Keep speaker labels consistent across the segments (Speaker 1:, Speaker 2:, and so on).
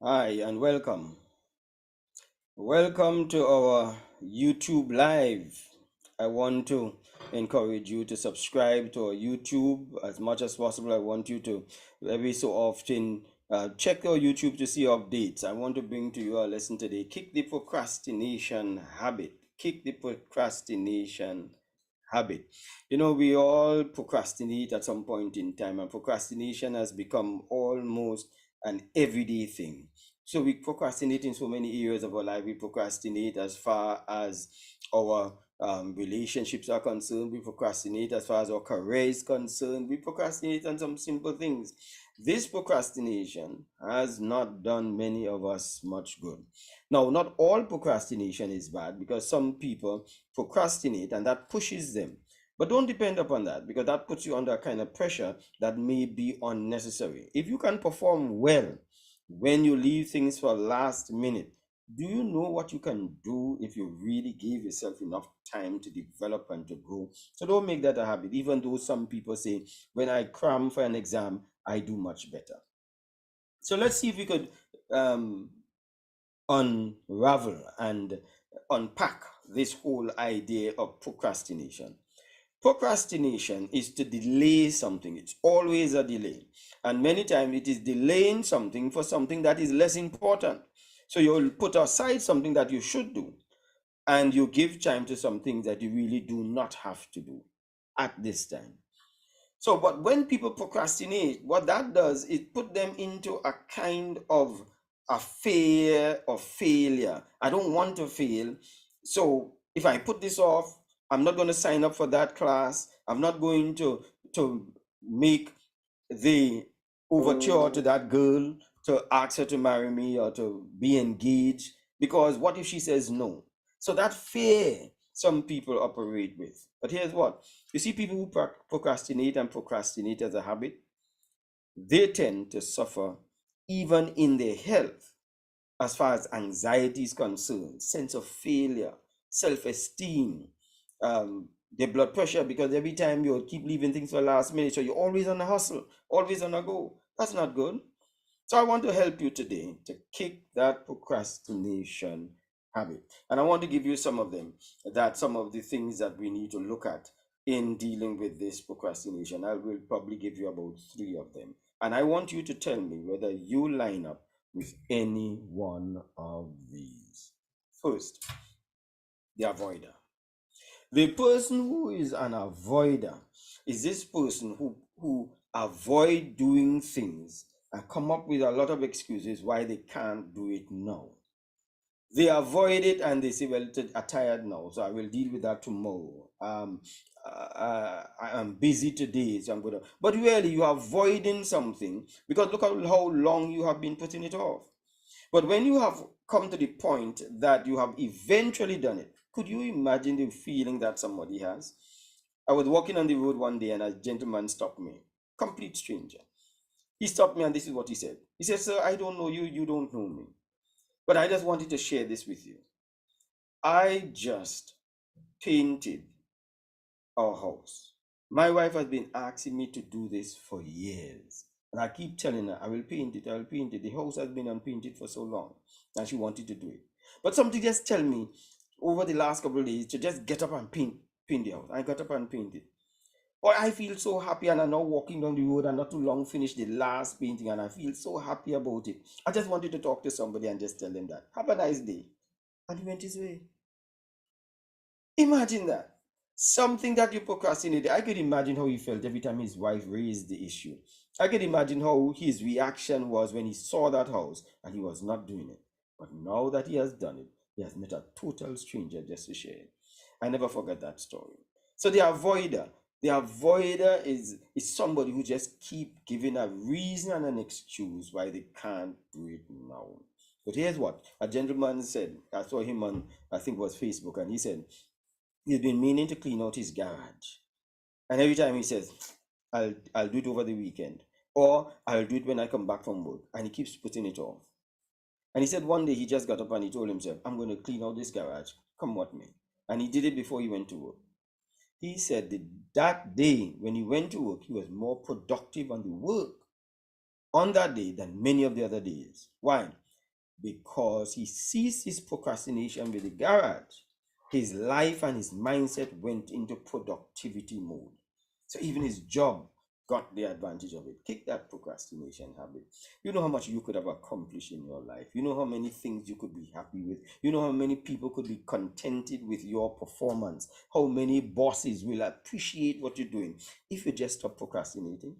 Speaker 1: Hi and welcome. Welcome to our YouTube Live. I want to encourage you to subscribe to our YouTube as much as possible. I want you to every so often check our YouTube to see updates. I want to bring to you a lesson today. Kick the procrastination habit. Kick the procrastination habit. We all procrastinate at some point in time, and procrastination has become almost an everyday thing. So we procrastinate in so many areas of our life. We procrastinate as far as our relationships are concerned. We procrastinate as far as our career is concerned. We procrastinate on some simple things. This procrastination has not done many of us much good. Now, not all procrastination is bad, because some people procrastinate and that pushes them. But don't depend upon that, because that puts you under a kind of pressure that may be unnecessary. If you can perform well when you leave things for last minute, do you know what you can do if you really give yourself enough time to develop and to grow? So don't make that a habit, even though some people say, when I cram for an exam, I do much better. So let's see if we could um, unravel and unpack this whole idea of procrastination. Procrastination is to delay something. It's always a delay. And many times it is delaying something for something that is less important. So you'll put aside something that you should do, and you give time to some things that you really do not have to do at this time. So, but when people procrastinate, what that does is put them into a kind of a fear of failure. I don't want to fail. So if I put this off, I'm not going to sign up for that class. I'm not going to make the overture to that girl to ask her to marry me or to be engaged, because what if she says no? So that fear some people operate with. But here's what you see: people who procrastinate and procrastinate as a habit, they tend to suffer even in their health as far as anxiety is concerned, sense of failure, self-esteem, their blood pressure, because every time you keep leaving things for last minute, so you're always on a hustle, always on a go. That's not good. So I want to help you today to kick that procrastination habit. And I want to give you some of them, that some of the things that we need to look at in dealing with this procrastination. I will probably give you about three of them. And I want you to tell me whether you line up with any one of these. First, the avoider. The person who is an avoider is this person who avoid doing things and come up with a lot of excuses why they can't do it now. They avoid it and they say, well, I'm tired now, so I will deal with that tomorrow. I am busy today, so I'm going to. But really, you're avoiding something because look at how long you have been putting it off. But when you have come to the point that you have eventually done it, could you imagine the feeling that somebody has? I was walking on the road one day and a gentleman stopped me, complete stranger. He stopped me and this is what he said. He said, "Sir, I don't know you, you don't know me. But I just wanted to share this with you. I just painted our house. My wife has been asking me to do this for years. And I keep telling her, I will paint it, I will paint it. The house has been unpainted for so long. And she wanted to do it. But somebody just tell me over the last couple of days to just get up and paint the house. I got up and painted. But I feel so happy, and I'm now walking down the road and not too long finished the last painting, and I feel so happy about it. I just wanted to talk to somebody and just tell them that. Have a nice day. And he went his way. Imagine that. Something that you procrastinated. I could imagine how he felt every time his wife raised the issue. I could imagine how his reaction was when he saw that house and he was not doing it. But now that he has done it, he has met a total stranger just to share it. I never forget that story. So the avoider is somebody who just keep giving a reason and an excuse why they can't do it now. But here's what a gentleman said. I saw him on, I think it was Facebook, and he said he's been meaning to clean out his garage. And every time he says, I'll do it over the weekend, or I'll do it when I come back from work. And he keeps putting it off. And he said one day he just got up and he told himself, I'm going to clean out this garage, come what may. And he did it before he went to work. He said that day when he went to work, he was more productive on the work on that day than many of the other days. Why? because he sees his procrastination with the garage. His life and his mindset went into productivity mode. So even his job got the advantage of it. Kick that procrastination habit. You know how much you could have accomplished in your life. You know how many things you could be happy with. You know how many people could be contented with your performance. How many bosses will appreciate what you're doing if you just stop procrastinating.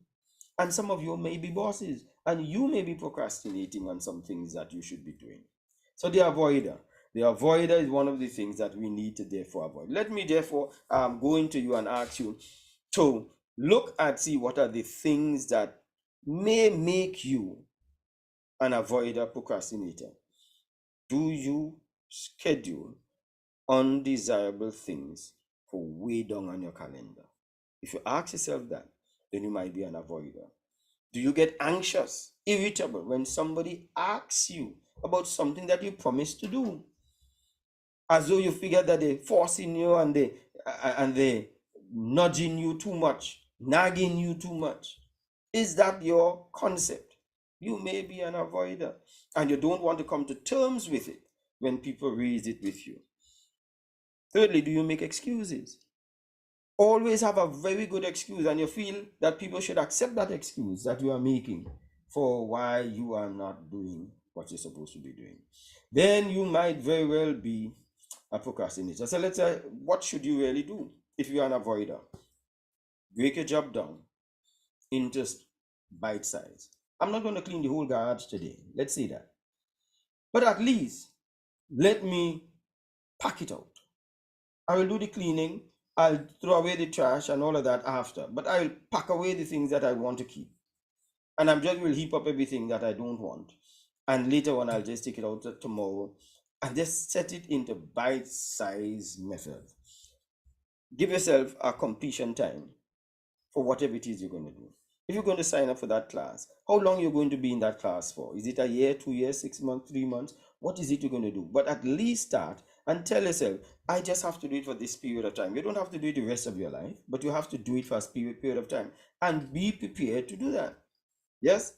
Speaker 1: And some of you may be bosses and you may be procrastinating on some things that you should be doing. So the avoider is one of the things that we need to therefore avoid. Let me therefore go into you and ask you to look and see what are the things that may make you an avoider procrastinator. Do you schedule undesirable things for way down on your calendar? If you ask yourself that, then you might be an avoider. Do you get anxious, irritable when somebody asks you about something that you promised to do? As though you figure that they're forcing you and they nudging you too much, nagging you too much. Is that your concept? You may be an avoider and you don't want to come to terms with it when people raise it with you. Thirdly, do you make excuses? Always have a very good excuse and you feel that people should accept that excuse that you are making for why you are not doing what you're supposed to be doing. Then you might very well be a procrastinator. So let's say, what should you really do if you're an avoider? Break your job down into bite size. I'm not going to clean the whole garage today. Let's say that. But at least let me pack it out. I will do the cleaning. I'll throw away the trash and all of that after. But I will pack away the things that I want to keep. And I'm just will heap up everything that I don't want. And later on, I'll just take it out tomorrow and just set it into bite-size method. Give yourself a completion time for whatever it is you're going to do. If you're going to sign up for that class, how long you're going to be in that class for? Is it a year, 2 years, 6 months, 3 months? What is it you're going to do? But at least start and tell yourself, I just have to do it for this period of time. You don't have to do it the rest of your life, but you have to do it for a period of time and be prepared to do that. Yes?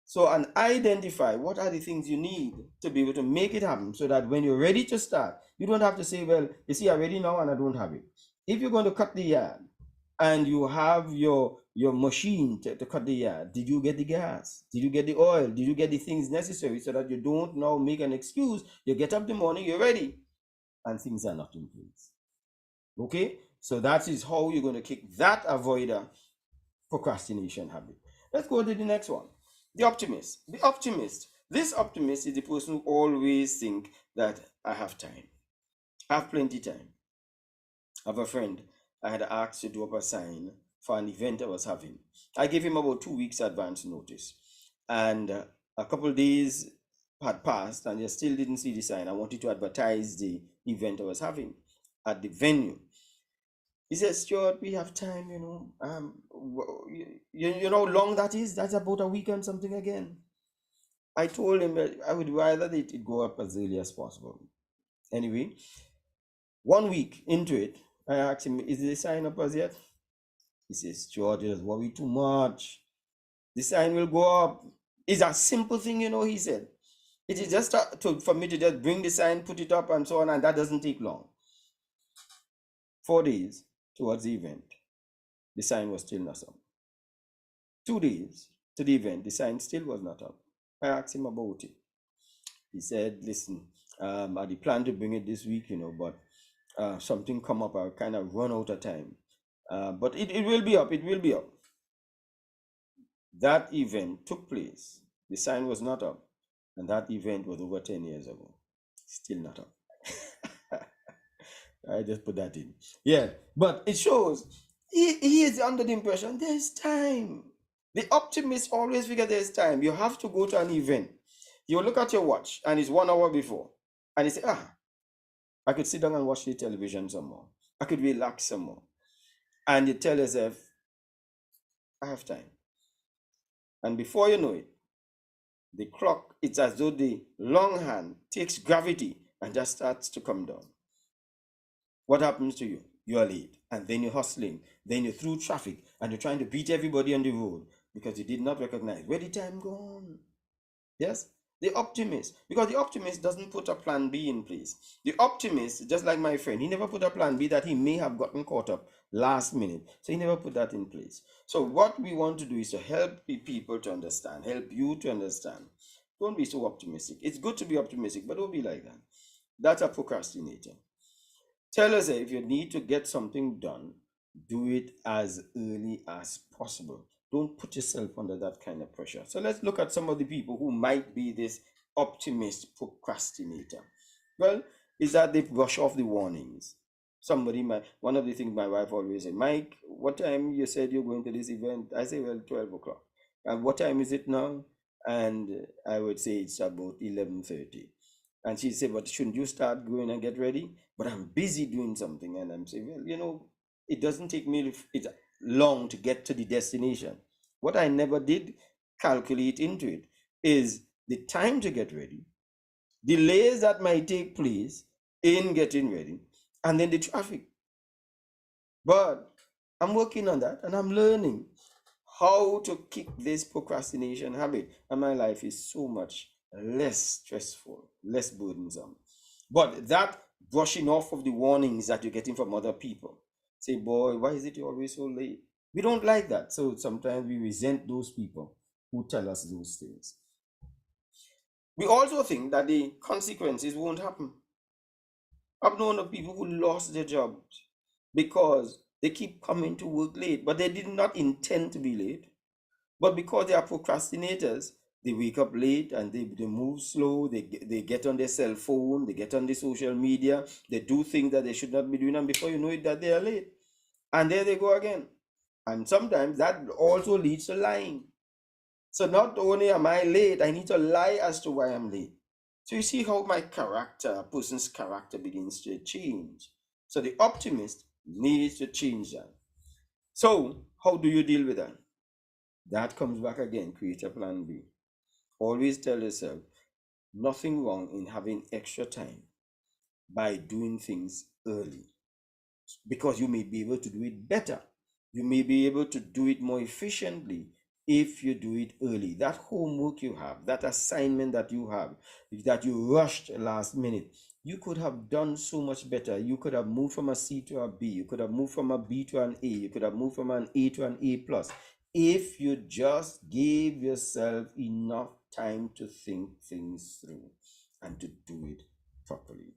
Speaker 1: So, and identify what are the things you need to be able to make it happen so that when you're ready to start, you don't have to say, well, you see, I'm ready now and I don't have it. If you're going to cut the yard and you have your machine to cut the yard, did you get the gas? Did you get the oil? Did you get the things necessary so that you don't now make an excuse? You get up in the morning, you're ready, and things are not in place. Okay? So that is how you're going to kick that avoider procrastination habit. Let's go to the next one. The optimist. The optimist. This optimist is the person who always think that I have time. I have plenty time. I have a friend I had asked to do up a sign for an event I was having. I gave him about 2 weeks advance notice. And a couple of days had passed and I still didn't see the sign. I wanted to advertise the event I was having at the venue. He says, Stuart, we have time, you know how long that is? That's about a week and something again. I told him that I would rather that it go up as early as possible. Anyway, 1 week into it, I asked him, is the sign up as yet? He says, Stuart, you just worry too much. The sign will go up. It's a simple thing, he said. It is just for me to just bring the sign, put it up and so on, and that doesn't take long. 4 days towards the event, the sign was still not up. 2 days to the event, the sign still was not up. I asked him about it. He said, listen, I had planned to bring it this week, but something come up. I kind of run out of time. But it will be up. It will be up. That event took place. The sign was not up. And that event was over 10 years ago. Still not up. I just put that in. Yeah, but it shows he is under the impression there's time. The optimists always figure there's time. You have to go to an event. You look at your watch and it's 1 hour before. And you say, I could sit down and watch the television some more. I could relax some more. And you tell yourself, I have time. And before you know it, the clock, it's as though the long hand takes gravity and just starts to come down. What happens to you? You're late. And then you're hustling. Then you're through traffic. And you're trying to beat everybody on the road because you did not recognize where the time gone. Yes? The optimist, because the optimist doesn't put a plan B in place. The optimist, just like my friend, he never put a plan B that he may have gotten caught up last minute. So he never put that in place. So what we want to do is to help the people to understand, help you to understand. Don't be so optimistic. It's good to be optimistic, but don't be like that. That's a procrastinator. Tell us that if you need to get something done, do it as early as possible. Don't put yourself under that kind of pressure. So let's look at some of the people who might be this optimist procrastinator. Well, is that they brush off the warnings. Somebody might, one of the things my wife always said, Mike, what time you said you're going to this event? I say, well, 12 o'clock. And what time is it now? And I would say it's about 11:30. And she said, but shouldn't you start going and get ready? But I'm busy doing something. And I'm saying, well, it doesn't take me it long to get to the destination. What I never did calculate into it is the time to get ready, delays that might take place in getting ready, and then the traffic. But I'm working on that and I'm learning how to kick this procrastination habit. And my life is so much less stressful, less burdensome. But that brushing off of the warnings that you're getting from other people, say, boy, why is it you're always so late? We don't like that. So sometimes we resent those people who tell us those things. We also think that the consequences won't happen. I've known of people who lost their jobs because they keep coming to work late, but they did not intend to be late. But because they are procrastinators, they wake up late and they move slow, they get on their cell phone, they get on the social media, they do things that they should not be doing, and before you know it, that they are late. And there they go again. And sometimes that also leads to lying. So not only am I late, I need to lie as to why I'm late. So you see how my character, a person's character begins to change. So the optimist needs to change that. So how do you deal with that? That comes back again, create a plan B. Always tell yourself nothing wrong in having extra time by doing things early because you may be able to do it better. You may be able to do it more efficiently if you do it early. That homework you have, that assignment that you have, that you rushed last minute, you could have done so much better. You could have moved from a C to a B. You could have moved from a B to an A. You could have moved from an A to an A plus. If you just gave yourself enough time to think things through and to do it properly.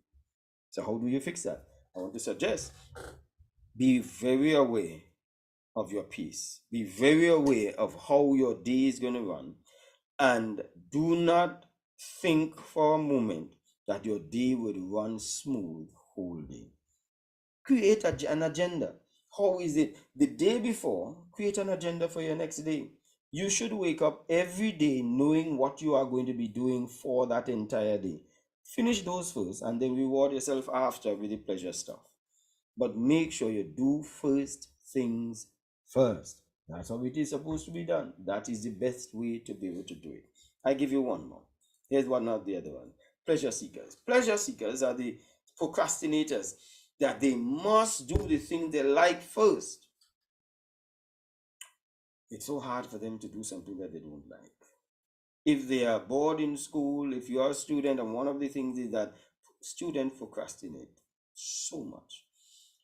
Speaker 1: So how do you fix that? I want to suggest be very aware of your peace. Be very aware of how your day is going to run. And do not think for a moment that your day would run smooth whole day. Create an agenda. How is it? The day before, create an agenda for your next day. You should wake up every day knowing what you are going to be doing for that entire day. Finish those first and then reward yourself after with the pleasure stuff. But make sure you do first things first. That's how it is supposed to be done. That is the best way to be able to do it. I give you one more. Here's one of the other one. Pleasure seekers. Pleasure seekers are the procrastinators that they must do the thing they like first. It's so hard for them to do something that they don't like. If they are bored in school, if you are a student, and one of the things is that students procrastinate so much.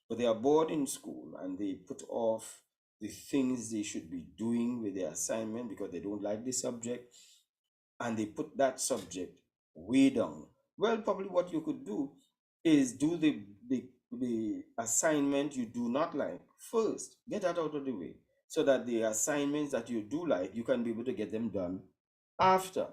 Speaker 1: But they are bored in school and they put off the things they should be doing with their assignment because they don't like the subject and they put that subject way down. Well, probably what you could do is do the assignment you do not like first. Get that out of the way so that the assignments that you do like, you can be able to get them done after.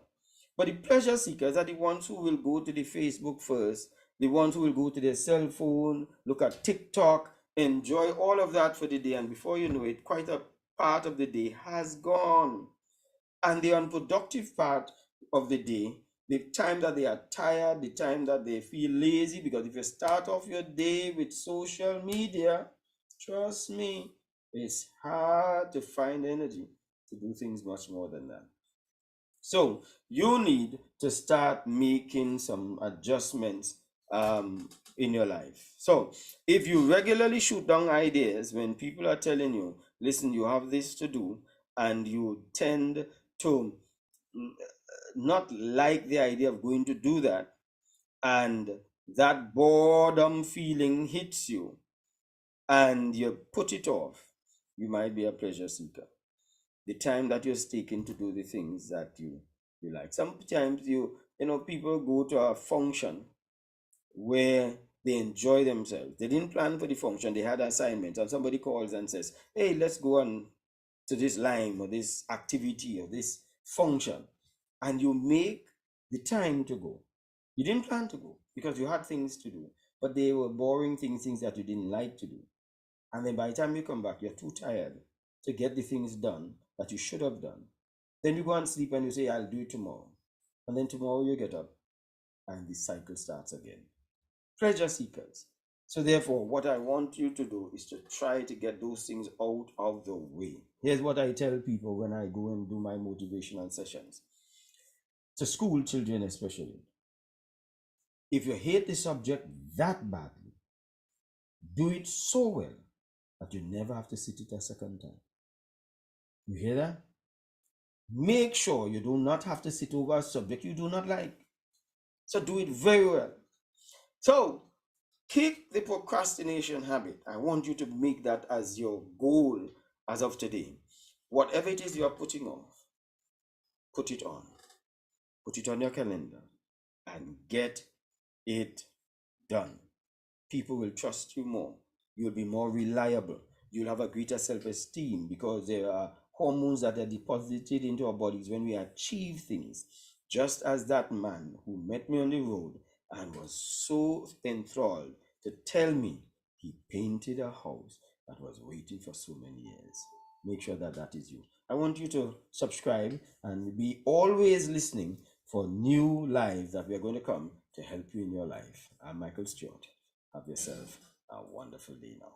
Speaker 1: But the pleasure seekers are the ones who will go to the Facebook first, the ones who will go to their cell phone, look at TikTok, enjoy all of that for the day, and before you know it, quite a part of the day has gone. And the unproductive part of the day, the time that they are tired, the time that they feel lazy, because if you start off your day with social media, trust me, it's hard to find energy to do things much more than that. So you need to start making some adjustments in your life. So if you regularly shoot down ideas when people are telling you, listen, you have this to do, and you tend to not like the idea of going to do that, and that boredom feeling hits you and you put it off, you might be a pleasure seeker. The time that you're taking to do the things that you like. Sometimes people go to a function where they enjoy themselves. They didn't plan for the function, they had assignments, and somebody calls and says, hey, let's go on to this line or this activity or this function. And you make the time to go. You didn't plan to go because you had things to do, but they were boring things that you didn't like to do. And then by the time you come back, you're too tired to get the things done that you should have done. Then you go and sleep and you say, I'll do it tomorrow. And then tomorrow you get up and the cycle starts again. Pleasure seekers. So therefore, what I want you to do is to try to get those things out of the way. Here's what I tell people when I go and do my motivational sessions. To school children especially. If you hate the subject that badly, do it so well that you never have to sit it a second time. You hear that? Make sure you do not have to sit over a subject you do not like. So do it very well. So kick the procrastination habit. I want you to make that as your goal as of today. Whatever it is you are putting off, put it on. Put it on your calendar and get it done. People will trust you more. You'll be more reliable. You'll have a greater self-esteem because there are hormones that are deposited into our bodies when we achieve things. Just as that man who met me on the road and was so enthralled to tell me he painted a house that was waiting for so many years. Make sure that that is you. I want you to subscribe and be always listening for new lives that we are going to come to help you in your life. I'm Michael Stewart. Have yourself a wonderful day now.